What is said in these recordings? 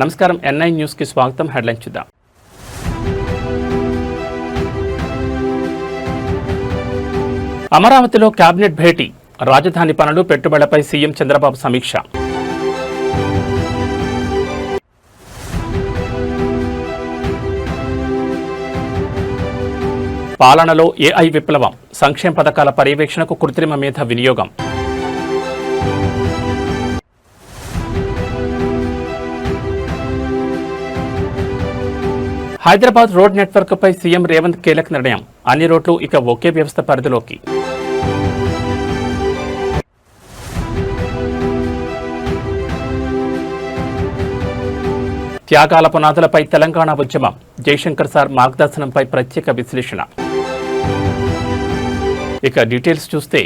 నమస్కారం NI news కి స్వాగతం. హెడ్లైన్ చూద్దాం. అమరావతిలో కేబినెట్ భేటీ, రాజధాని పనులు పెట్టుబడులపై సీఎం చంద్రబాబు సమీక్ష. పాలనలో ఏఐ విప్లవం, సంక్షేమ పథకాల పర్యవేక్షణకు కృత్రిమ మేధ వినియోగం. హైదరాబాద్ రోడ్ నెట్వర్క్ పై సీఎం రేవంత్ కీలక నిర్ణయం, అన్ని రోడ్లు ఇక ఒకే వ్యవస్థ పరిధిలోకి. త్యాగాల పునాదులపై తెలంగాణ ఉద్యమం, జయశంకర్ సార్ మార్గదర్శనంపై ప్రత్యేక విశ్లేషణ. ఇక డీటెయిల్స్ చూస్తే,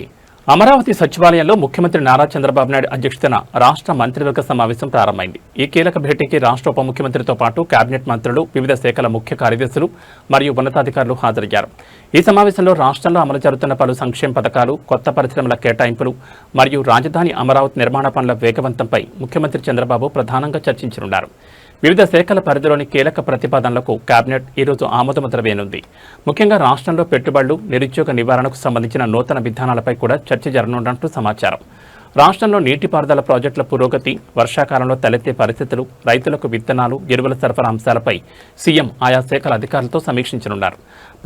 అమరావతి సచివాలయంలో ముఖ్యమంత్రి నారా చంద్రబాబు నాయుడు అధ్యక్షతన రాష్ట్ర మంత్రివర్గ సమావేశం ప్రారంభమైంది. ఈ కీలక భేటీకి రాష్ట్ర ఉప ముఖ్యమంత్రితో పాటు కేబినెట్ మంత్రులు, వివిధ శాఖల ముఖ్య కార్యదర్శులు మరియు ఉన్నతాధికారులు హాజరయ్యారు. ఈ సమావేశంలో రాష్ట్రంలో అమలు జరుగుతున్న పలు సంక్షేమ పథకాలు, కొత్త పరిశ్రమల కేటాయింపులు మరియు రాజధాని అమరావతి నిర్మాణ పనుల వేగవంతంపై ముఖ్యమంత్రి చంద్రబాబు ప్రధానంగా చర్చించనున్నారు. వివిధ శాఖల పరిధిలోని కీలక ప్రతిపాదనలకు కేబినెట్ ఈరోజు ఆమోదముద్ర వేయనుంది. ముఖ్యంగా రాష్ట్రంలో పెట్టుబడులు, నిరుద్యోగ నివారణకు సంబంధించిన నూతన విధానాలపై కూడా చర్చ జరగనున్నట్లు సమాచారం. రాష్ట్రంలో నీటిపారుదల ప్రాజెక్టుల పురోగతి, వర్షాకాలంలో తలెత్తే పరిస్థితులు, రైతులకు విత్తనాలు, ఎరువుల సరఫరా అంశాలపై సీఎం ఆయా శాఖల అధికారులతో సమీక్షించనున్నారు.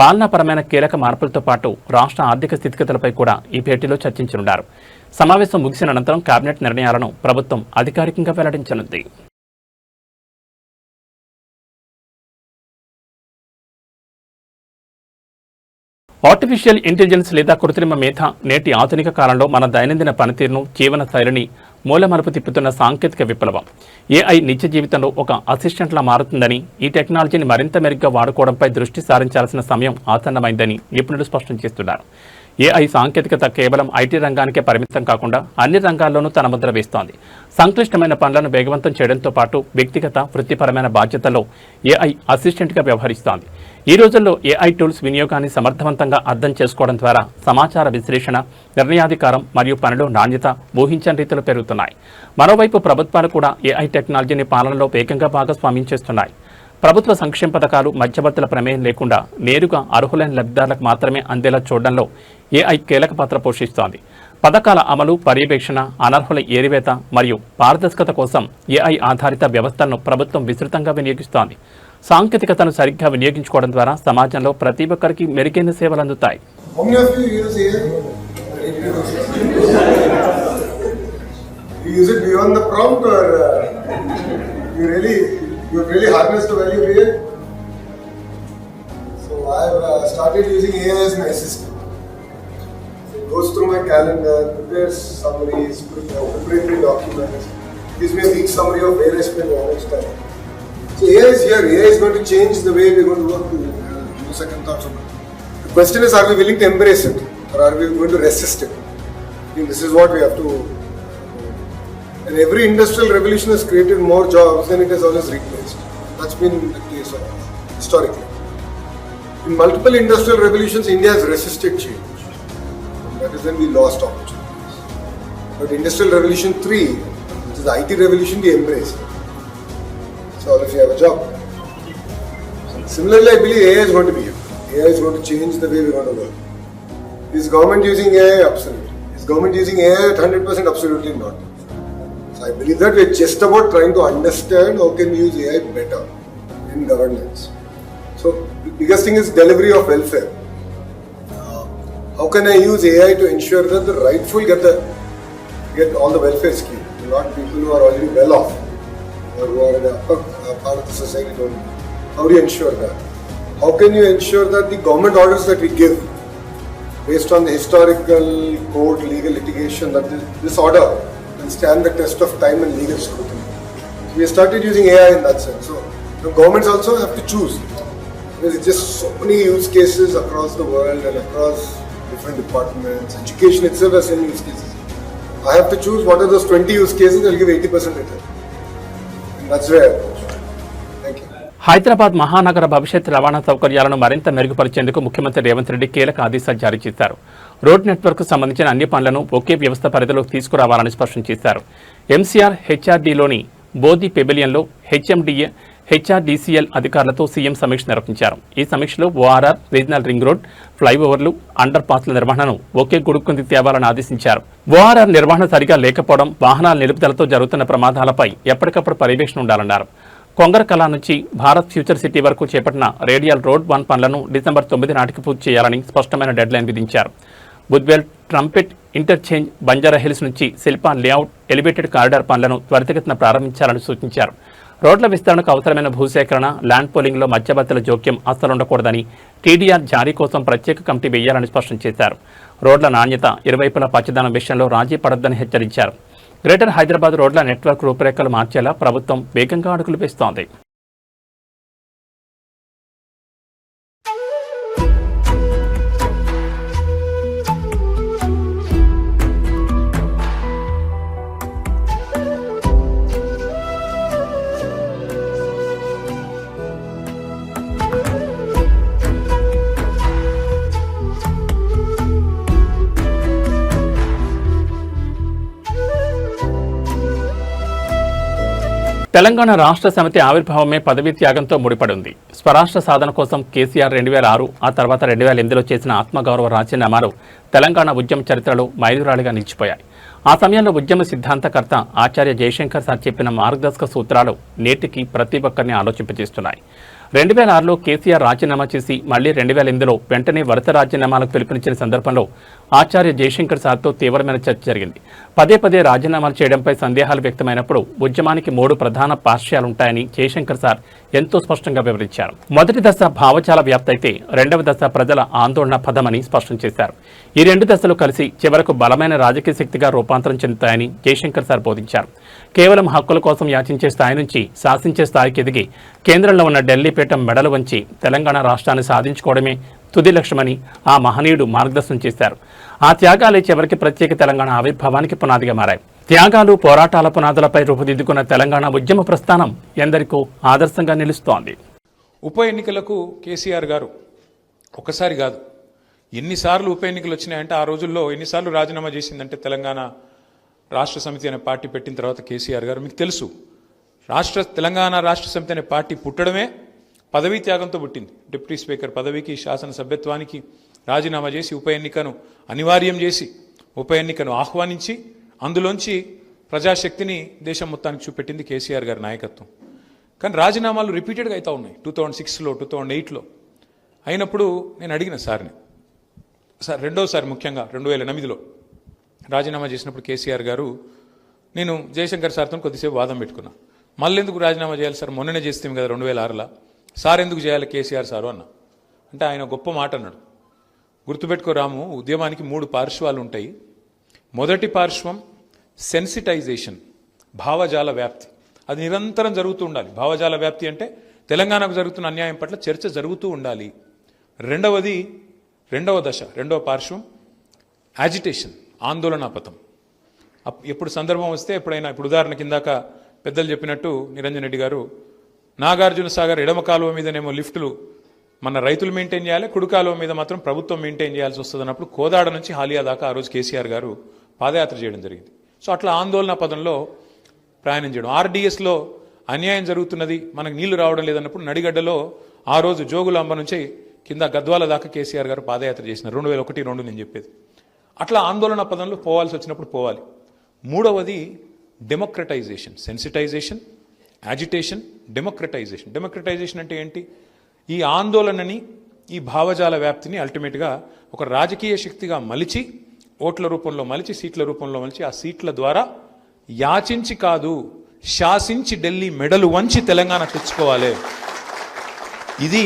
పాలనాపరమైన కీలక మార్పులతో పాటు రాష్ట్ర ఆర్థిక స్థితిగతులపై కూడా ఈ భేటీలో చర్చించనున్నారు. సమావేశం ముగిసిన అనంతరం కేబినెట్ నిర్ణయాలను ప్రభుత్వం అధికారికంగా వెల్లడించనుంది. ఆర్టిఫిషియల్ ఇంటెలిజెన్స్ లేదా కృత్రిమ మేధ నేటి ఆధునిక కాలంలో మన దైనందిన పనితీరును, జీవన శైలిని మూలమలుపు తిప్పుతున్న సాంకేతిక విప్లవం. ఏఐ నిత్య జీవితంలో ఒక అసిస్టెంట్లా మారుతుందని, ఈ టెక్నాలజీని మరింత మెరుగ్గా వాడుకోవడంపై దృష్టి సారించాల్సిన సమయం ఆసన్నమైందని నిపుణులు స్పష్టం చేస్తున్నారు. ఏఐ సాంకేతికత కేవలం ఐటీ రంగానికే పరిమితం కాకుండా అన్ని రంగాల్లోనూ తన ముద్ర వేస్తోంది. సంక్లిష్టమైన పనులను వేగవంతం చేయడంతో పాటు వ్యక్తిగత, వృత్తిపరమైన బాధ్యతల్లో ఏఐ అసిస్టెంట్గా వ్యవహరిస్తోంది. ఈ రోజుల్లో ఏఐ టూల్స్ వినియోగాన్ని సమర్థవంతంగా అర్థం చేసుకోవడం ద్వారా సమాచార విశ్లేషణ, నిర్ణయాధికారం మరియు పనిలో నాణ్యత ఊహించని రీతిలో పెరుగుతున్నాయి. మరోవైపు ప్రభుత్వాలు కూడా ఏఐ టెక్నాలజీని పాలనలో వేగంగా భాగస్వామ్యం చేస్తున్నాయి. ప్రభుత్వ సంక్షేమ పథకాలు మధ్యవర్తుల ప్రమేయం లేకుండా నేరుగా అర్హులైన లబ్ధిదారులకు మాత్రమే అందేలా చూడడంలో ఏఐ కీలక పాత్ర పోషిస్తోంది. పథకాల అమలు, పర్యవేక్షణ, అనర్హుల ఏరివేత మరియు పారదర్శకత కోసం ఏఐ ఆధారిత వ్యవస్థలను ప్రభుత్వం విస్తృతంగా వినియోగిస్తోంది. సాంకేతికతను సరిగ్గా వినియోగించుకోవడం ద్వారా సమాజంలో ప్రతి ఒక్కరికి మెరుగైన సేవలు అందుతాయి. You really harnessed the value of AI. So I've started using AI as my assistant. So it goes through my calendar, prepares summaries, preparatory documents, gives me a week summary of where I spend how much time. So AI is here. AI is going to change the way we're going to work. No second thoughts about it. The question is, are we willing to embrace it, or are we going to resist it? I think this is what we have to. And every industrial revolution has created more jobs than it has always replaced. That's been the case historically. In multiple industrial revolutions, India has resisted change. That is when we lost opportunities. But Industrial Revolution 3, which is the IT revolution, we embraced. So all of you have a job. Similarly, I believe AI is going to be here. AI is going to change the way we want to work. Is government using AI? Absolutely. Is government using AI at 100%? Absolutely not. I believe that we're just about trying to understand how can we use AI better in governance. So the biggest thing is delivery of welfare. How can I use AI to ensure that the rightful get all the welfare schemes, not people who are already well off or who are in the upper part of the society only. How do you ensure that? How can you ensure that the government orders that we give based on the historical court legal litigation, that this order will stand the test of time and legal scrutiny. So we started using AI in that sense. So the governments also have to choose. There is just so many use cases across the world and across different departments. Education itself has many use cases. I have to choose what are those 20 use cases. I'll give 80% return. And that's where I approach. Thank you. Hyderabad మహానగర భవిష్యత్ రవాణా సౌకర్యాలను మరింత మెరుగుపరిచేందుకు ముఖ్యమంత్రి రేవంత్ రెడ్డి కీలక ఆదేశాలు జారీ చేశారు. రోడ్ నెట్వర్క్ సంబంధించిన అన్ని పనులను ఒకే వ్యవస్థ పరిధిలోకి తీసుకురావాలని స్పష్టం చేశారు. ఎంసీఆర్ హెచ్ఆర్డీలోని బోధి పెబిలియన్లో హెచ్ఎండిఏ హెచ్ఆర్డీసీఎల్ అధికారులతో సీఎం సమీక్ష నిర్వహించారు. ఈ సమీక్షలో ఓఆర్ఆర్, రీజనల్ రింగ్ రోడ్, ఫ్లైఓవర్లు, అండర్ పాస్ల నిర్వహణను ఒకే గుడుకుంది తేవాలని ఆదేశించారు. ఓఆర్ఆర్ నిర్వహణ సరిగా లేకపోవడం, వాహనాల నిలుపుదలతో జరుగుతున్న ప్రమాదాలపై ఎప్పటికప్పుడు పర్యవేక్షణ ఉండాలన్నారు. కొంగరకలా నుంచి భారత్ ఫ్యూచర్ సిటీ వరకు చేపట్టిన రేడియల్ రోడ్ 1 పనులను డిసెంబర్ 9 నాటికి పూర్తి చేయాలని స్పష్టమైన డెడ్లైన్ విధించారు. బుద్వేల్, ట్రంపెట్ ఇంటర్చేంజ్, బంజారాహిల్స్ నుంచి శిల్పా లేఅవుట్, ఎలివేటెడ్ కారిడార్ పనులను త్వరితగతిన ప్రారంభించాలని సూచించారు. రోడ్ల విస్తరణకు అవసరమైన భూసేకరణ, ల్యాండ్ పోలింగ్లో మధ్యవర్తుల జోక్యం అస్సలుండకూడదని, టీడీఆర్ జారీ కోసం ప్రత్యేక కమిటీ వేయాలని స్పష్టం చేశారు. రోడ్ల నాణ్యత, ఇరువైపుల పచ్చదనం విషయంలో రాజీ పడొద్దని హెచ్చరించారు. గ్రేటర్ హైదరాబాద్ రోడ్ల నెట్వర్క్ రూపురేఖలు మార్చేలా ప్రభుత్వం వేగంగా అడుగులు వేస్తోంది. తెలంగాణ రాష్ట్ర సమితి ఆవిర్భావమే పదవీ త్యాగంతో ముడిపడి ఉంది. స్వరాష్ట్ర సాధన కోసం కేసీఆర్ 2006, ఆ తర్వాత 2008లో చేసిన ఆత్మగౌరవ రాజీనామాలు తెలంగాణ ఉద్యమ చరిత్రలో మైలురాళ్లుగా నిలిచిపోయాయి. ఆ సమయంలో ఉద్యమ సిద్ధాంతకర్త ఆచార్య జయశంకర్ సార్ చెప్పిన మార్గదర్శక సూత్రాలు నేటికి ప్రతి ఒక్కరిని ఆలోచింపజేస్తున్నాయి. 2006లో కేసీఆర్ రాజీనామా చేసి మళ్లీ 2008లో వెంటనే వరుస రాజీనామాలకు పిలుపునిచ్చిన సందర్భంలో ఆచార్య జయశంకర్ సార్తో తీవ్రమైన చర్చ జరిగింది. పదే పదే రాజీనామాలు చేయడంపై సందేహాలు వ్యక్తమైనప్పుడు ఉద్యమానికి 3 ప్రధాన పార్శ్యాలుంటాయని జయశంకర్ సార్ ఎంతో స్పష్టంగా వివరించారు. మొదటి దశ భావజాల వ్యాప్తి అయితే, రెండవ దశ ప్రజల ఆందోళన పదమని స్పష్టం చేశారు. ఈ 2 దశలు కలిసి చివరకు బలమైన రాజకీయ శక్తిగా రూపాంతరం చెందుతాయని జయశంకర్ సార్ బోధించారు. కేవలం హక్కుల కోసం యాచించే స్థాయి నుంచి శాసించే స్థాయికి ఎదిగి కేంద్రంలో ఉన్న ఢిల్లీ పీఠం మెడలు వంచి తెలంగాణ రాష్ట్రాన్ని సాధించుకోవడమే తుది లక్ష్యమని ఆ మహనీయుడు మార్గదర్శనం చేశారు. ఆ త్యాగాలే చివరికి ప్రత్యేక తెలంగాణ ఆవిర్భావానికి పునాదిగా మారాయి. త్యాగాలు, పోరాటాల పునాదులపై రూపుదిద్దుకున్న తెలంగాణ ఉద్యమ ప్రస్థానం ఎందరికో ఆదర్శంగా నిలుస్తోంది. ఉప ఎన్నికలకు కేసీఆర్ గారు ఒకసారి కాదు, ఎన్నిసార్లు ఉప ఎన్నికలు వచ్చినాయంటే, ఆ రోజుల్లో ఎన్నిసార్లు రాజీనామా చేసిందంటే తెలంగాణ రాష్ట్ర సమితి అనే పార్టీ పెట్టిన తర్వాత కేసీఆర్ గారు, మీకు తెలుసు, తెలంగాణ రాష్ట్ర సమితి అనే పార్టీ పుట్టడమే పదవీ త్యాగంతో పుట్టింది. డిప్యూటీ స్పీకర్ పదవికి, శాసనసభ్యత్వానికి రాజీనామా చేసి ఉప ఎన్నికను అనివార్యం చేసి ఉప ఎన్నికను ఆహ్వానించి అందులోంచి ప్రజాశక్తిని దేశం మొత్తానికి చూపెట్టింది కేసీఆర్ గారి నాయకత్వం. కానీ రాజీనామాలు రిపీటెడ్గా అవుతూ ఉన్నాయి. 2006లో, 2008లో అయినప్పుడు నేను అడిగిన సార్ని, సార్ రెండోసారి ముఖ్యంగా 2008లో రాజీనామా చేసినప్పుడు కేసీఆర్ గారు, నేను జయశంకర్ సార్తో కొద్దిసేపు వాదం పెట్టుకున్నా. మళ్ళీ ఎందుకు రాజీనామా చేయాలి సార్, మొన్ననే చేస్తాం కదా 2006లో, సార్ ఎందుకు చేయాలి కేసీఆర్ సారు అన్న. అంటే ఆయన గొప్ప మాట అన్నాడు, గుర్తుపెట్టుకో రాము, ఉద్యమానికి 3 పార్శ్వాలు ఉంటాయి. మొదటి పార్శ్వం సెన్సిటైజేషన్, భావజాల వ్యాప్తి. అది నిరంతరం జరుగుతూ ఉండాలి. భావజాల వ్యాప్తి అంటే తెలంగాణకు జరుగుతున్న అన్యాయం పట్ల చర్చ జరుగుతూ ఉండాలి. రెండవ దశ, రెండవ పార్శ్వం యాజిటేషన్, ఆందోళన పథం. ఎప్పుడు సందర్భం వస్తే ఎప్పుడైనా, ఇప్పుడు ఉదాహరణ కిందాక పెద్దలు చెప్పినట్టు నిరంజన్ రెడ్డి గారు, నాగార్జున సాగర్ ఎడమ కాలువ మీదనేమో లిఫ్టులు మన రైతులు మెయింటైన్ చేయాలి, కుడి కాలువ మీద మాత్రం ప్రభుత్వం మెయింటైన్ చేయాల్సి వస్తుంది అన్నప్పుడు కోదాడ నుంచి హాలియా దాకా ఆ రోజు కేసీఆర్ గారు పాదయాత్ర చేయడం జరిగింది. సో అట్లా ఆందోళన పదంలో ప్రయాణం చేయడం. ఆర్డీఎస్లో అన్యాయం జరుగుతున్నది, మనకు నీళ్లు రావడం లేదన్నప్పుడు నడిగడ్డలో ఆ రోజు జోగులాంబ నుంచి కింద గద్వాల దాకా కేసీఆర్ గారు పాదయాత్ర చేసిన 2001-2 నేను చెప్పేది. అట్లా ఆందోళన పదంలో పోవాల్సి వచ్చినప్పుడు పోవాలి. మూడవది democratization, sensitization, agitation, democratization. Democratization అంటే ఏంటి? ఈ ఆందోళనని, ఈ భావజాల వ్యాప్తిని అల్టిమేట్గా ఒక రాజకీయ శక్తిగా మలిచి, ఓట్ల రూపంలో మలిచి, సీట్ల రూపంలో మలిచి, ఆ సీట్ల ద్వారా యాచించి కాదు శాసించి ఢిల్లీ మెడలు వంచి తెలంగాణ తెచ్చుకోవాలి. ఇది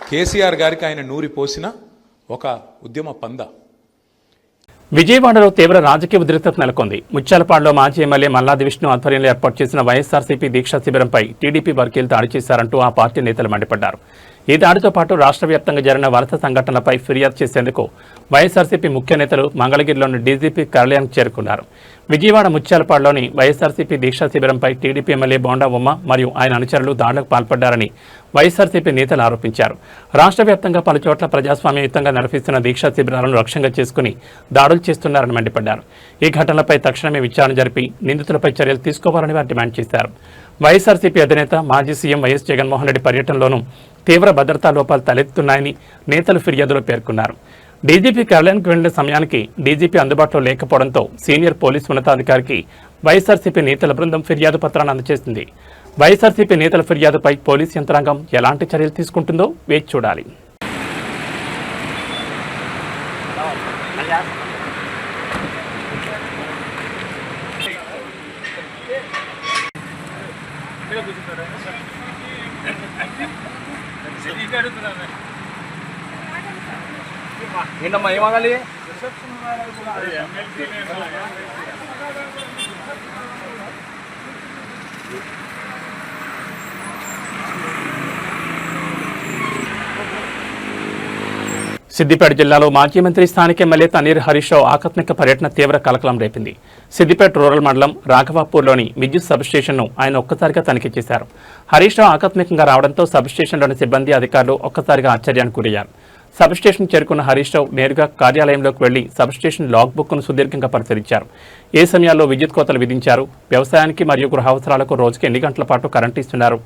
కేసీఆర్ గారికి ఆయన నూరి పోసిన ఒక ఉద్యమ పంద. విజయవాడలో తీవ్ర రాజకీయ ఉద్రిక్తత నెలకొంది. ముత్యాలపాడులో మాజీ ఎమ్మెల్యే మల్లాది విష్ణు ఆధ్వర్యంలో ఏర్పాటు చేసిన వైఎస్ఆర్సీపీ దీక్షా శిబిరంపై టీడీపీ వర్గీయులు దాడి చేశారంటూ ఆ పార్టీ నేతలు మండిపడ్డారు. ఈ దాడితో పాటు రాష్ట్ర వ్యాప్తంగా జరిగిన వరుస సంఘటనలపై ఫిర్యాదు చేసేందుకు వైఎస్ఆర్సీపీ ముఖ్య నేతలు మంగళగిరిలోని డీజీపీ కార్యాలయానికి చేరుకున్నారు. విజయవాడ ముత్యాలపాడులోని వైఎస్ఆర్సీపీ దీక్షా శిబిరంపై టీడీపీ ఎమ్మెల్యే బోండా ఉమ్మ మరియు ఆయన అనుచరులు దాడులకు పాల్పడ్డారని వైఎస్ఆర్సీపీ నేతలు ఆరోపించారు. రాష్ట్ర వ్యాప్తంగా పలుచోట్ల ప్రజాస్వామ్యయుతంగా నిర్వహిస్తున్న దీక్షా శిబిరాలను లక్ష్యంగా చేసుకుని దాడులు చేస్తున్నారని మండిపడ్డారు. ఈ ఘటనలపై తక్షణమే విచారణ జరిపి నిందితులపై చర్యలు తీసుకోవాలని వారు డిమాండ్ చేశారు. వైఎస్ఆర్సీపీ అధినేత మాజీ సీఎం వైఎస్ జగన్మోహన్ రెడ్డి పర్యటనలోనూ తీవ్ర భద్రతా లోపాలు తలెత్తుతున్నాయని నేతలు ఫిర్యాదులో పేర్కొన్నారు. డీజీపీ కార్యాలయానికి వెళ్లిన సమయానికి డీజీపీ అందుబాటులో లేకపోవడంతో సీనియర్ పోలీసు ఉన్నతాధికారికి వైఎస్ఆర్సీపీ నేతల బృందం ఫిర్యాదు పత్రాన్ని అందజేసింది. వైఎస్ఆర్సీపీ నేతల ఫిర్యాదుపై పోలీసు యంత్రాంగం ఎలాంటి చర్యలు తీసుకుంటుందో వేచి చూడాలి. ఏంటమ్మా ఏమగాలి సిద్దిపేట జిల్లాలో మాజీ మంత్రి స్థానిక ఎమ్మెల్యే తన్నీర్ హరీష్ రావు ఆకస్మిక పర్యటన తీవ్ర కలకలం రేపింది. సిద్దిపేట రూరల్ మండలం రాఘవాపూర్లోని విద్యుత్ సబ్స్టేషన్ను ఆయన ఒక్కసారిగా తనిఖీ చేశారు. హరీష్ రావు ఆకస్మికంగా రావడంతో సబ్స్టేషన్లోని సిబ్బంది అధికారులు ఒక్కసారిగా ఆశ్చర్యానికి గురయ్యారు. సబ్స్టేషన్ చేరుకున్న హరీష్ రావు నేరుగా కార్యాలయంలోకి వెళ్లి సబ్స్టేషన్ లాగ్ బుక్ను సుదీర్ఘంగా పరిశీలించారు. ఏ సమయాల్లో విద్యుత్ కోతలు విధించారు, వ్యవసాయానికి మరియు గృహ అవసరాలకు రోజుకి ఎన్ని గంటల పాటు కరెంటు ఇస్తున్నారు,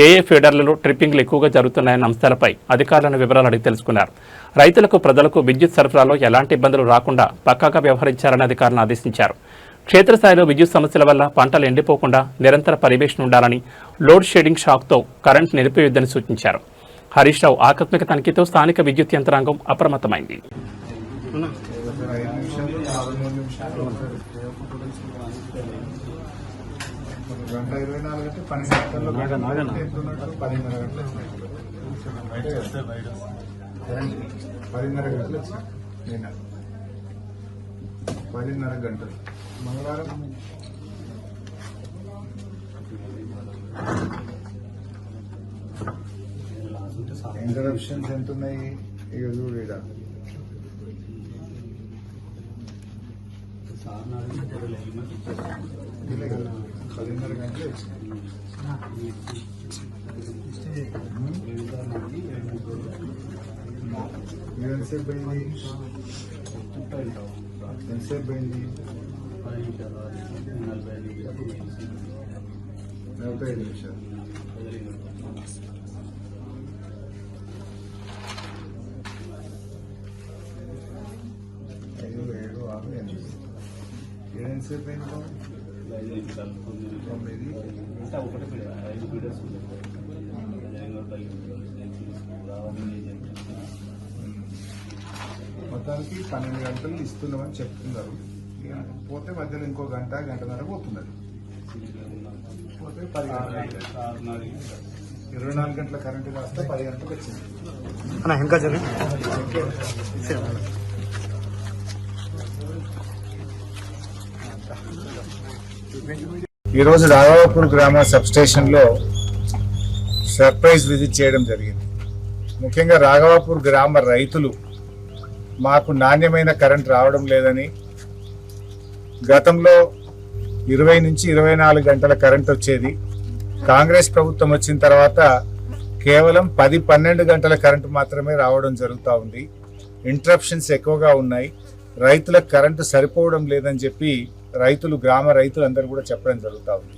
ఏ ఫీడర్లలో ట్రిప్పింగ్లు ఎక్కువగా జరుగుతున్నాయన్న అంశాలపై అధికారులను వివరాలు అడిగి తెలుసుకున్నారు. రైతులకు ప్రజలకు విద్యుత్ సరఫరాలో ఎలాంటి ఇబ్బందులు రాకుండా పక్కాగా వ్యవహరించాలని అధికారులను ఆదేశించారు. క్షేత్రస్థాయిలో విద్యుత్ సమస్యల వల్ల పంటలు ఎండిపోకుండా నిరంతర పర్యవేక్షణ ఉండాలని, లోడ్ షెడ్డింగ్ షాక్తో కరెంటు నిలిపివేయొద్దని సూచించారు. హరీష్ రావు ఆకస్మిక తనిఖీతో స్థానిక విద్యుత్ యంత్రాంగం అప్రమత్తమైంది. మంగళవారం ఇంటరప్షన్స్ ఎంత ఉన్నాయి ఇక చూడు. ఇక్కడ 10:30 గంటలు ఎంతసేపు పోయింది? ఎంతసేపు పోయింది? 45 నిమిషాలు. ఎంతసేపు అయింది? 9 మొత్తానికి 12 గంటలు ఇస్తున్నామని చెప్తున్నారు. పోతే మధ్యలో ఇంకో గంటన్నర పోతున్నది. పోతే 10 గంటలు, 24 గంటల కరెంటు కాస్త 10 గంటలకు వచ్చింది. ఇంకా ఈరోజు రాఘవాపూర్ గ్రామ సబ్స్టేషన్ లో సర్ప్రైజ్ విజిట్ చేయడం జరిగింది. ముఖ్యంగా రాఘవాపూర్ గ్రామ రైతులు మాకు నాణ్యమైన కరెంట్ రావడం లేదని, గతంలో 20 నుంచి 24 గంటల కరెంట్ వచ్చేది, కాంగ్రెస్ ప్రభుత్వం వచ్చిన తర్వాత కేవలం 10-12 గంటల కరెంటు మాత్రమే రావడం జరుగుతూ ఉంది. ఇంటరప్షన్స్ ఎక్కువగా ఉన్నాయి, రైతులకు కరెంటు సరిపోవడం లేదని చెప్పి గ్రామ రైతులు అందరూ కూడా చెప్పడం జరుగుతూ ఉంది.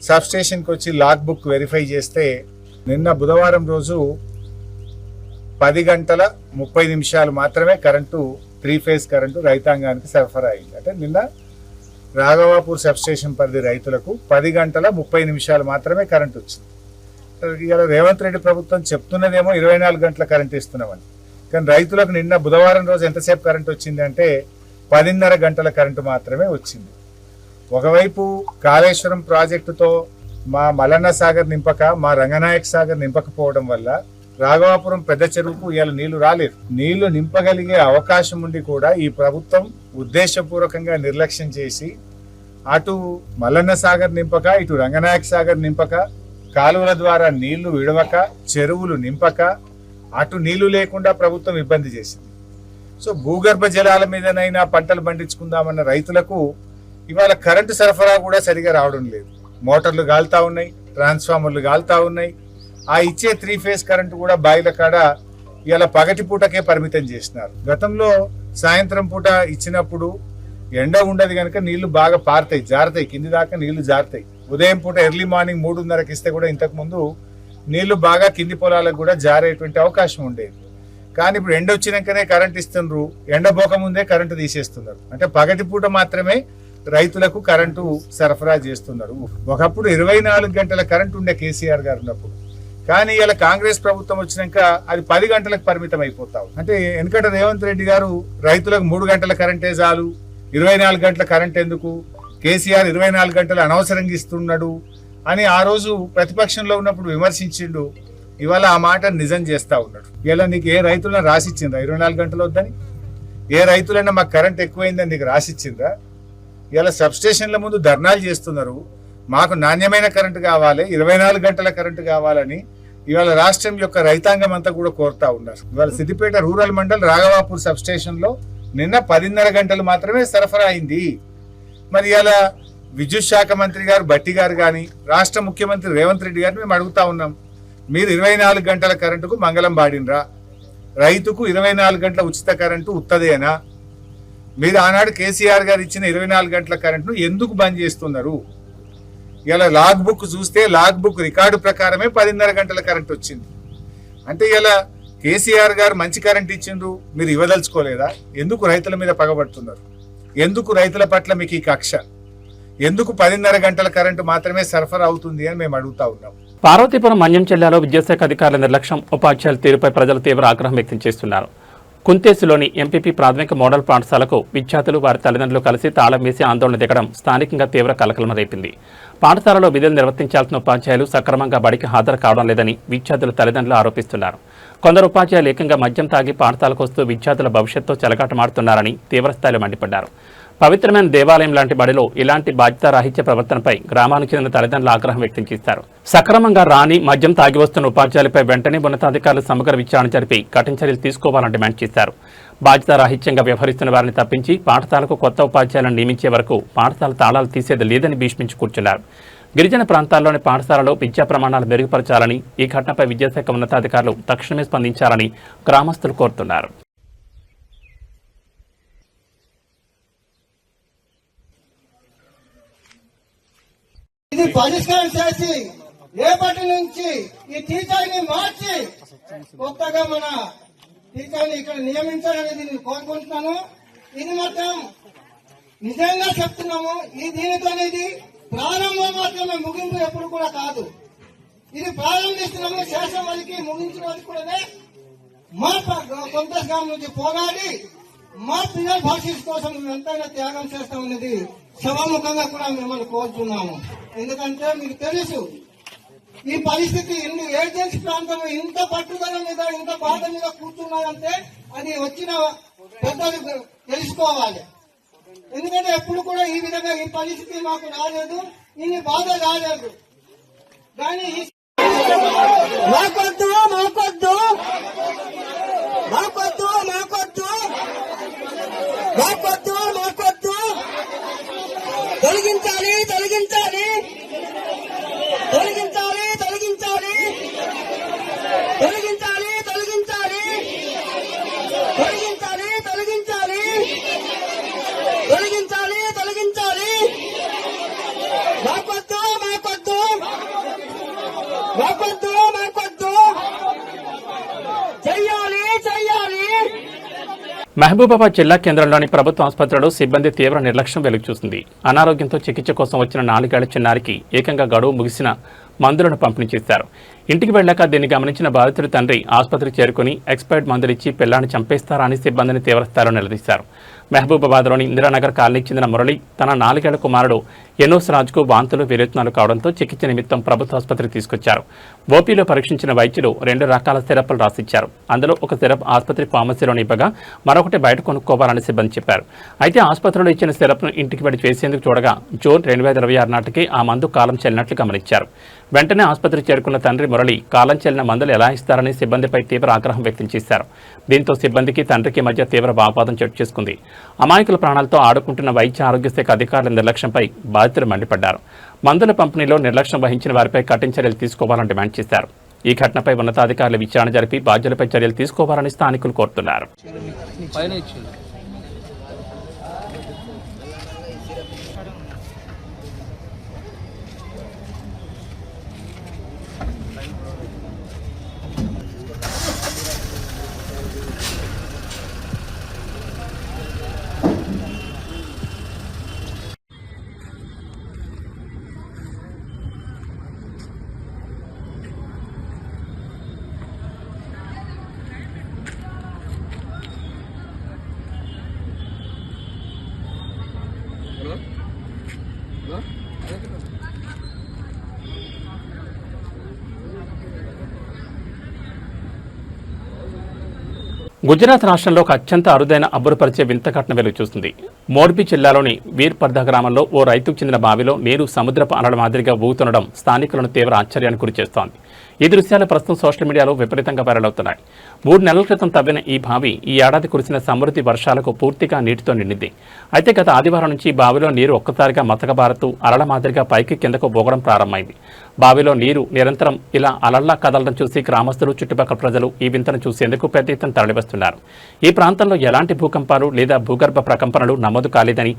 సబ్స్టేషన్కి వచ్చి లాగ్ బుక్ వెరిఫై చేస్తే నిన్న బుధవారం రోజు 10 గంటల 30 నిమిషాలు మాత్రమే కరెంటు, 3 ఫేజ్ కరెంటు రైతాంగానికి సరఫరా అయింది. అంటే నిన్న రాఘవాపూర్ సబ్స్టేషన్ పరిధి రైతులకు 10 గంటల 30 నిమిషాలు మాత్రమే కరెంటు వచ్చింది. ఇవాళ రేవంత్ రెడ్డి ప్రభుత్వం చెప్తున్నదేమో 24 గంటల కరెంటు ఇస్తున్నామని, కానీ రైతులకు నిన్న బుధవారం రోజు ఎంతసేపు కరెంటు వచ్చింది అంటే 10:30 గంటల కరెంటు మాత్రమే వచ్చింది. ఒకవైపు కాళేశ్వరం ప్రాజెక్టుతో మా మల్లన్న సాగర్ నింపక, మా రంగనాయక్ సాగర్ నింపకపోవడం వల్ల రాఘవాపురం పెద్ద చెరువుకు ఇవాళ నీళ్లు రాలేదు. నీళ్లు నింపగలిగే అవకాశం ఉండి కూడా ఈ ప్రభుత్వం ఉద్దేశపూర్వకంగా నిర్లక్ష్యం చేసి అటు మల్లన్న సాగర్ నింపక, ఇటు రంగనాయక్ సాగర్ నింపక, కాలువల ద్వారా నీళ్లు విడవక, చెరువులు నింపక, అటు నీళ్లు లేకుండా ప్రభుత్వం ఇబ్బంది చేసింది. సో భూగర్భ జలాల మీదనైనా పంటలు పండించుకుందామన్న రైతులకు ఇవాళ కరెంటు సరఫరా కూడా సరిగా రావడం లేదు. మోటార్లు గాలుతా ఉన్నాయి, ట్రాన్స్ఫార్మర్లు గాలుతా ఉన్నాయి. ఆ ఇచ్చే 3 ఫేజ్ కరెంటు కూడా బాయిల కాడ ఇవాళ పగటి పూటకే పరిమితం చేసినారు. గతంలో సాయంత్రం పూట ఇచ్చినప్పుడు ఎండ ఉండదు కనుక నీళ్లు బాగా పారుతాయి, జారుతాయి, కింది దాకా నీళ్లు జారుతాయి. ఉదయం పూట ఎర్లీ మార్నింగ్ 3:30కి ఇస్తే కూడా ఇంతకుముందు నీళ్లు బాగా కింది పొలాలకు కూడా జారేటువంటి అవకాశం ఉండేది. కానీ ఇప్పుడు ఎండ వచ్చినాకనే కరెంట్ ఇస్తున్నారు, ఎండబోక ముందే కరెంటు తీసేస్తున్నారు. అంటే పగటిపూట మాత్రమే రైతులకు కరెంటు సరఫరా చేస్తున్నారు. ఒకప్పుడు 24 గంటల కరెంటు ఉండే కేసీఆర్ గారు ఉన్నప్పుడు. కానీ ఇలా కాంగ్రెస్ ప్రభుత్వం వచ్చినాక అది 10 గంటలకు పరిమితం అయిపోతావు. అంటే వెనకట రేవంత్ రెడ్డి గారు రైతులకు 3 గంటల కరెంటే చాలు, 24 గంటల కరెంట్ ఎందుకు, కేసీఆర్ 24 గంటలు అనవసరంగా ఇస్తున్నాడు అని ఆ రోజు ప్రతిపక్షంలో ఉన్నప్పుడు విమర్శించిండు. ఇవాళ ఆ మాట నిజం చేస్తా ఉన్నాడు. ఇలా నీకు ఏ రైతులను రాసిచ్చిందా 24 గంటలు వద్దని? ఏ రైతులైనా మాకు కరెంట్ ఎక్కువైందని నీకు రాసిచ్చిందా? ఇలా సబ్స్టేషన్ల ముందు ధర్నాలు చేస్తున్నారు. మాకు నాణ్యమైన కరెంటు కావాలి, 24 గంటల కరెంటు కావాలని ఇవాళ రాష్ట్రం యొక్క రైతాంగం అంతా కూడా కోరుతా ఉన్నారు. ఇవాళ సిద్దిపేట రూరల్ మండల్ రాఘవాపూర్ సబ్స్టేషన్ లో నిన్న 10:30 గంటలు మాత్రమే సరఫరా అయింది. మరి ఇలా విద్యుత్ శాఖ మంత్రి గారు భట్టి గారు కానీ రాష్ట్ర ముఖ్యమంత్రి రేవంత్ రెడ్డి గారిని మేము అడుగుతా ఉన్నాం, మీరు 24 గంటల కరెంటుకు మంగళం పాడినరా? రైతుకు 24 గంటల ఉచిత కరెంటు ఉత్తదేనా? మీరు ఆనాడు కేసీఆర్ గారు ఇచ్చిన 24 గంటల కరెంటును ఎందుకు బంద్ చేస్తున్నారు? ఇలా లాగ్ బుక్ చూస్తే లాగ్ బుక్ రికార్డు ప్రకారమే 10:30 గంటల కరెంట్ వచ్చింది. అంటే ఇలా కేసీఆర్ గారు మంచి కరెంట్ ఇచ్చిండ్రు, మీరు ఇవ్వదలుచుకోలేదా? ఎందుకు రైతుల మీద పగబడుతున్నారు? ఎందుకు రైతుల పట్ల మీకు ఈ కక్ష? ఎందుకు 10:30 గంటల కరెంటు మాత్రమే సరఫరా అవుతుంది అని మేము అడుగుతా ఉన్నాం. పార్వతీపురం మన్యం జిల్లాలో విద్యాశాఖ అధికారుల నిర్లక్ష్యం, ఉపాధ్యాయుల తీరుపై ప్రజలు తీవ్ర ఆగ్రహం వ్యక్తం చేస్తున్నారు. కుంతేసులోని ఎంపీపీ ప్రాథమిక మోడల్ పాఠశాలకు విద్యార్థులు వారి తల్లిదండ్రులు కలిసి తాళం వేసి ఆందోళన దిగడం స్థానికంగా తీవ్ర కలకలం రేపింది. పాఠశాలలో విధులు నిర్వర్తించాల్సిన ఉపాధ్యాయులు సక్రమంగా బడికి హాజరు కావడం లేదని విద్యార్థుల తల్లిదండ్రులు ఆరోపిస్తున్నారు. కొందరు ఉపాధ్యాయులు ఏకంగా మద్యం తాగి పాఠశాలకు వస్తూ విద్యార్థుల భవిష్యత్తుతో చెలగాటమాడుతున్నారని తీవ్రస్థాయిలో మండిపడ్డారు. పవిత్రమైన దేవాలయం లాంటి బడిలో ఇలాంటి బాధ్యతారాహిత్య ప్రవర్తనపై గ్రామానికి చెందిన తల్లిదండ్రులు ఆగ్రహం వ్యక్తం చేశారు. సక్రమంగా రాని మద్యం తాగి వస్తున్న ఉపాధ్యాయులపై వెంటనే ఉన్నతాధికారులు సమగ్ర విచారణ జరిపి కఠిన చర్యలు తీసుకోవాలని డిమాండ్ చేశారు. బాధ్యతారాహిత్యంగా వ్యవహరిస్తున్న వారిని తప్పించి పాఠశాలకు కొత్త ఉపాధ్యాయులను నియమించే వరకు పాఠశాల తాళాలు తీసేది లేదని భీష్మించి కూర్చున్నారు. గిరిజన ప్రాంతాల్లోని పాఠశాలలో విద్యా ప్రమాణాలు మెరుగుపరచాలని, ఈ ఘటనపై విద్యాశాఖ ఉన్నతాధికారులు తక్షణమే స్పందించాలని గ్రామస్తులు కోరుతున్నారు. ఇది పరిష్కారం చేసి రేపటి నుంచి ఈ టీచర్ని మార్చి కొత్తగా మన టీచర్ని ఇక్కడ నియమించాలనేది నేను కోరుకుంటున్నాను. ఇది మాత్రం నిజంగా చెప్తున్నాము. ఈ దీనితో ఇది ప్రారంభం మాత్రమే, ముగింపు ఎప్పుడు కూడా కాదు. ఇది ప్రారంభిస్తున్నాము, శేషం వరకు ముగించిన వరకు కూడా మా కొంత గ్రామం నుంచి పోరాడి మా పిల్లల భవిష్యత్తు కోసం మేము ఎంతైనా త్యాగం చేస్తామనేది సభాముఖంగా కూడా మిమ్మల్ని కోరుతున్నాము. ఎందుకంటే మీకు తెలుసు ఈ పరిస్థితి ఏజెన్సీ ప్రాంతం ఇంత పట్టుదల మీద ఇంత బాధ మీద కూర్చున్నారంటే అది వచ్చిన పెద్దలు తెలుసుకోవాలి. ఎందుకంటే ఎప్పుడు కూడా ఈ విధంగా ఈ పరిస్థితి మాకు రాలేదు, ఇన్ని బాధ రాలేదు. కానీ మాకొద్దు మాకొద్దు మాకొద్దు మాకొద్దు మాకొద్దు మాకొద్దు తొలగించాలి తొలగించాలి తొలగించాలి తొలగించాలి తొలగించాలి తొలగించాలి తొలగించాలి తొలగించాలి తొలగించాలి తొలగించాలి మాకొద్దు మాకొద్దు మాకొద్దు మాకొద్దు చెయ్యాలి చెయ్యాలి. మహబూబాబాద్ జిల్లా కేంద్రంలోని ప్రభుత్వ ఆసుపత్రిలో సిబ్బంది తీవ్ర నిర్లక్ష్యం వెలుగుచూసింది. అనారోగ్యంతో చికిత్స కోసం వచ్చిన 4 ఏళ్ల చిన్నారికి ఏకంగా గడువు ముగిసిన మందులను పంపిణీ చేశారు. ఇంటికి వెళ్లాక దీన్ని గమనించిన బాధితుడి తండ్రి ఆసుపత్రికి చేరుకుని ఎక్స్పైర్డ్ మందులిచ్చి పిల్లాన్ని చంపేస్తారా అని సిబ్బందిని తీవ్రస్థాయిలో నిలదీశారు. మహబూబాబాద్లోని ఇందిరానగర్ కాలనీకి చెందిన మురళి తన 4 ఏళ్ల కుమారుడు ఎనోస్ రాజ్కు వాంతులు విరేచనాలు కావడంతో చికిత్స నిమిత్తం ప్రభుత్వ ఆసుపత్రికి తీసుకొచ్చారు. ఓపీలో పరీక్షించిన వైద్యులు 2 రకాల సిరప్లు రాసిచ్చారు. అందులో ఒక సిరప్ ఆసుపత్రి ఫార్మసీలోని ఇవ్వగా మరొకటి బయట కొనుక్కోవాలని సిబ్బంది చెప్పారు. అయితే ఆసుపత్రిలో ఇచ్చిన సిరప్ను ఇంటికి వెళ్లి వేసేందుకు చూడగా జూన్ 2026 నాటికి ఆ మందు కాలం చెల్లినట్లు గమనించారు. వెంటనే ఆసుపత్రికి చేరుకున్న తండ్రి మురళి కాలం చెల్లిన మందులు ఎలా ఇస్తారని సిబ్బందిపై తీవ్ర ఆగ్రహం వ్యక్తం చేశారు. దీంతో సిబ్బందికి తండ్రికి మధ్య తీవ్ర వాగ్వాదం చోటు చేసుకుంది. అమాయకుల ప్రాణాలతో ఆడుకుంటున్న వైద్య ఆరోగ్య శాఖ అధికారుల నిర్లక్ష్యంపై బాధితులు మండిపడ్డారు. మందుల పంపిణీలో నిర్లక్ష్యం వహించిన వారిపై కఠిన చర్యలు తీసుకోవాలని డిమాండ్ చేశారు. ఈ ఘటనపై ఉన్నతాధికారులు విచారణ జరిపి బాధ్యులపై చర్యలు తీసుకోవాలని స్థానికులు కోరుతున్నారు. గుజరాత్ రాష్ట్రంలో ఒక అత్యంత అరుదైన అబ్బురపరిచే వింత ఘటన వెలుగు చూస్తుంది. మోర్బీ జిల్లాలోని వీర్పర్దా గ్రామంలో ఓ రైతుకు చెందిన బావిలో నీరు సముద్రపు అలల మాదిరిగా ఊగుతుండడం స్థానికులను తీవ్ర ఆశ్చర్యానికి గురిచేస్తోంది. ఈ దృశ్యాలు ప్రస్తుతం సోషల్ మీడియాలో విపరీతంగా వైరల్ అవుతున్నాయి. 3 నెలల క్రితం తవ్విన ఈ బావి ఈ ఏడాది కురిసిన సమృద్ధి వర్షాలకు పూర్తిగా నీటితో నిండింది. అయితే గత ఆదివారం నుంచి బావిలో నీరు ఒక్కసారిగా మతకబారుతూ అలల మాదిరిగా పైకి కిందకు బోగడం ప్రారంభమైంది. బావిలో నీరు నిరంతరం ఇలా అలల్లా కదలడం చూసి గ్రామస్తులు, చుట్టుపక్కల ప్రజలు ఈ వింతను చూసేందుకు పెద్ద ఎత్తున తరలివస్తున్నారు. ఈ ప్రాంతంలో ఎలాంటి భూకంపాలు లేదా భూగర్భ ప్రకంపనలు నమోదు కాలేదని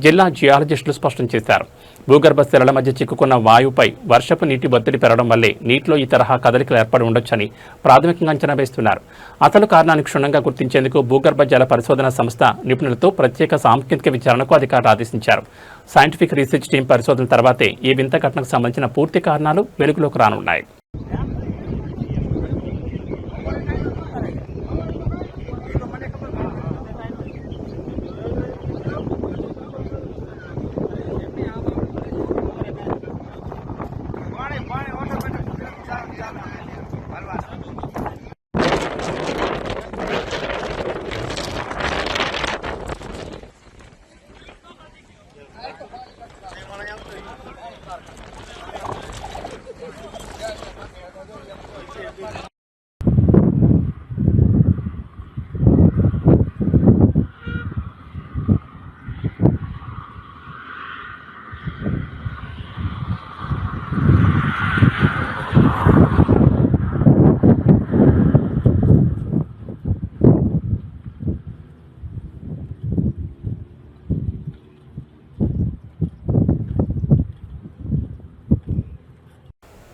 జిల్లా జియాలజిస్టులు స్పష్టం చేశారు. భూగర్భ శిలల మధ్య చిక్కుకున్న వాయువుపై వర్షపు నీటి ఒత్తిడి పెరగడం వల్లే నీటిలో ఈ తరహా కదలికలు ఏర్పడి ఉండొచ్చని ప్రాథమికంగా అంచనా వేస్తున్నారు. అసలు కారణాన్ని క్షుణ్ణంగా గుర్తించేందుకు భూగర్భ జల పరిశోధన సంస్థ నిపుణులతో ప్రత్యేక సాంకేతిక విచారణకు అధికారులు ఆదేశించారు. సైంటిఫిక్ రీసెర్చ్ టీం పరిశోధన తర్వాతే ఈ వింత ఘటనకు సంబంధించిన పూర్తి కారణాలు వెలుగులోకి రానున్నాయి.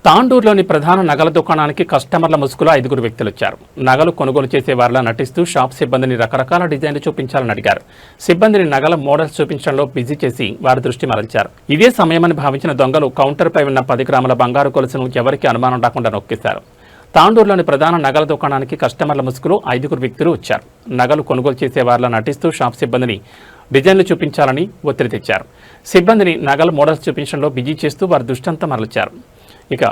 తాండూరులోని ప్రధాన నగల దుకాణానికి కస్టమర్ల ముసుగులో 5 వ్యక్తులు వచ్చారు. నగలు కొనుగోలు చేసే వారిలా నటిస్తూ షాప్ సిబ్బందిని రకరకాల డిజైన్లు చూపించాలని అడిగారు. సిబ్బందిని నగల మోడల్స్ చూపించడంలో బిజీ చేసి వారి దృష్టి మరల్చారు. ఇదే సమయమని భావించిన దొంగలు కౌంటర్పై ఉన్న 10 గ్రాముల బంగారు గొలుసును ఎవరికీ అనుమానం రాకుండా నొక్కేశారు. తాండూరులోని ప్రధాన నగల దుకాణానికి కస్టమర్ల ముసుగులో 5 వ్యక్తులు వచ్చారు. నగలు కొనుగోలు చేసే వారిలా నటిస్తూ షాప్ సిబ్బందిని డిజైన్లు చూపించాలని ఒత్తిడి తెచ్చారు. సిబ్బందిని నగల మోడల్స్ చూపించడంలో బిజీ చేస్తూ వారి దృష్టంతా మరల్చారు. ఇక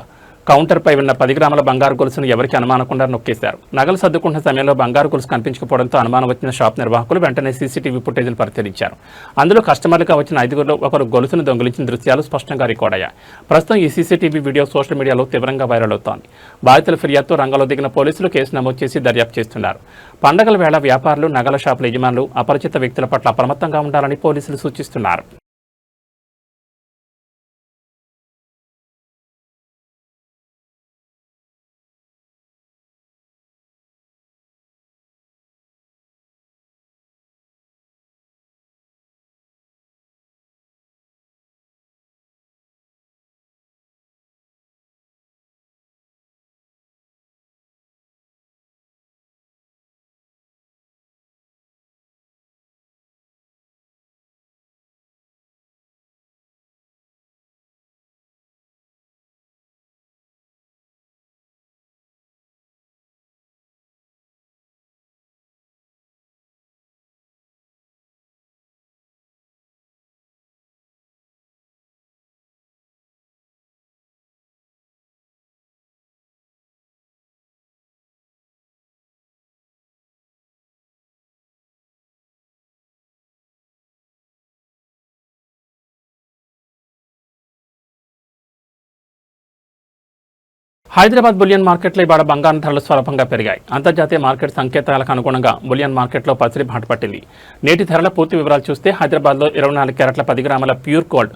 కౌంటర్పై ఉన్న 10 గ్రాముల బంగారు గొలుసును ఎవరికి అనుమానకుండా నొక్కేశారు. నగలు సర్దుకుంటున్న సమయంలో బంగారు గొలుసు కనిపించకపోవడంతో అనుమానం వచ్చిన షాప్ నిర్వాహకులు వెంటనే సీసీటీవీ ఫుటేజీలు పరిశీలించారు. అందులో కస్టమర్లుగా వచ్చిన 5గురిలో ఒకరు గొలుసును దొంగిలించిన దృశ్యాలు స్పష్టంగా రికార్డయ్యాయి. ప్రస్తుతం ఈ సీసీటీవీ వీడియో సోషల్ మీడియాలో తీవ్రంగా వైరల్ అవుతోంది. బాధితుల ఫిర్యాదుతో రంగంలో దిగిన పోలీసులు కేసు నమోదు చేసి దర్యాప్తు చేస్తున్నారు. పండగల వేళ వ్యాపారులు, నగల షాపుల యజమానులు అపరిచిత వ్యక్తుల పట్ల అప్రమత్తంగా ఉండాలని పోలీసులు సూచిస్తున్నారు. హైదరాబాద్ బులియన్ మార్కెట్లో ఇవాళ బంగారం ధరలు స్వల్పంగా పెరిగాయి. అంతర్జాతీయ మార్కెట్ సంకేతాలకు అనుగుణంగా బులియన్ మార్కెట్లో పసిడి బాట పట్టింది. నేటి ధరల పూర్తి వివరాలు చూస్తే హైదరాబాద్లో 24 క్యారెట్ల 10 గ్రాముల ప్యూర్ గోల్డ్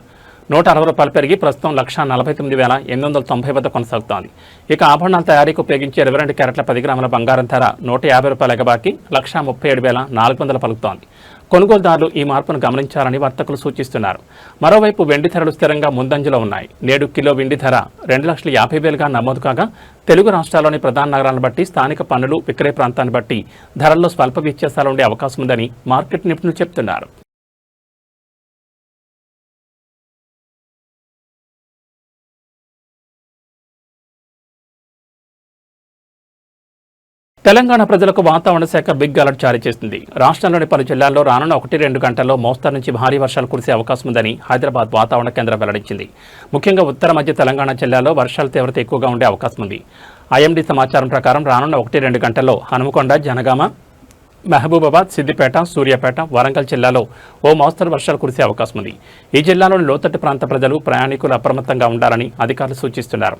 ₹160 పెరిగి ప్రస్తుతం 1,49,890 వద్ద కొనసాగుతోంది. ఇక ఆభరణాల తయారీకి ఉపయోగించే 22 క్యారెట్ల 10 గ్రాముల బంగారం ధర ₹150 ఎగబాకి 1,37,400 పలుకుతోంది. కొనుగోలుదారులు ఈ మార్పును గమనించాలని వర్తకులు సూచిస్తున్నారు. మరోవైపు వెండి ధరలు స్థిరంగా ముందంజలో ఉన్నాయి. నేడు కిలో వెండి ధర 2,50,000గా నమోదు కాగా తెలుగు రాష్ట్రాల్లోని ప్రధాన నగరాలను బట్టి స్థానిక పన్నులు విక్రయ ప్రాంతాన్ని బట్టి ధరల్లో స్వల్ప వ్యత్యాసాలు ఉండే అవకాశం ఉందని మార్కెట్ నిపుణులు చెబుతున్నారు. తెలంగాణ ప్రజలకు వాతావరణ శాఖ బిగ్ అలర్ట్ జారీ చేసింది. రాష్ట్రంలోని పలు జిల్లాల్లో రానున్న 1-2 గంటల్లో మోస్తరు నుంచి భారీ వర్షాలు కురిసే అవకాశం ఉందని హైదరాబాద్ వాతావరణ కేంద్రం వెల్లడించింది. ముఖ్యంగా ఉత్తర మధ్య తెలంగాణ జిల్లాలో వర్షాల తీవ్రత ఎక్కువగా ఉండే అవకాశం ఉంది. ఐఎండీ సమాచారం ప్రకారం రానున్న 1-2 గంటల్లో హనుమకొండ, జనగామ, మహబూబాబాద్, సిద్దిపేట, సూర్యాపేట, వరంగల్ జిల్లాలో ఓ మోస్తరు వర్షాలు కురిసే అవకాశం ఉంది. ఈ జిల్లాలోని లోతట్టు ప్రాంత ప్రజలు, ప్రయాణికులు అప్రమత్తంగా ఉండాలని అధికారులు సూచిస్తున్నారు.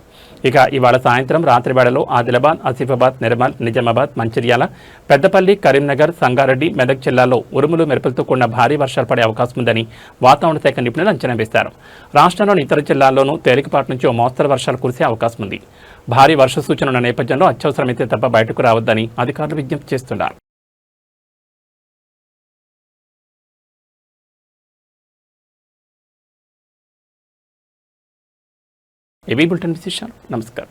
ఇక ఇవాళ సాయంత్రం, రాత్రి వేళలో ఆదిలాబాద్, ఆసిఫాబాద్, నిర్మల్, నిజామాబాద్, మంచిర్యాల, పెద్దపల్లి, కరీంనగర్, సంగారెడ్డి, మెదక్ జిల్లాల్లో ఉరుములు, మెరుపులతో కూడిన భారీ వర్షాలు పడే అవకాశం ఉందని వాతావరణ శాఖ నిపుణులు అంచనా వేశారు. రాష్ట్రంలోని ఇతర జిల్లాల్లోనూ తేలికపాటి నుంచి ఓ మోస్తరు వర్షాలు కురిసే అవకాశం ఉంది. భారీ వర్ష సూచన ఉన్న నేపథ్యంలో అత్యవసరమైతే తప్ప బయటకు రావద్దని అధికారులు విజ్ఞప్తి చేస్తున్నారు. ఏబీ బులెటిన్ విశేషాలు. నమస్కారం.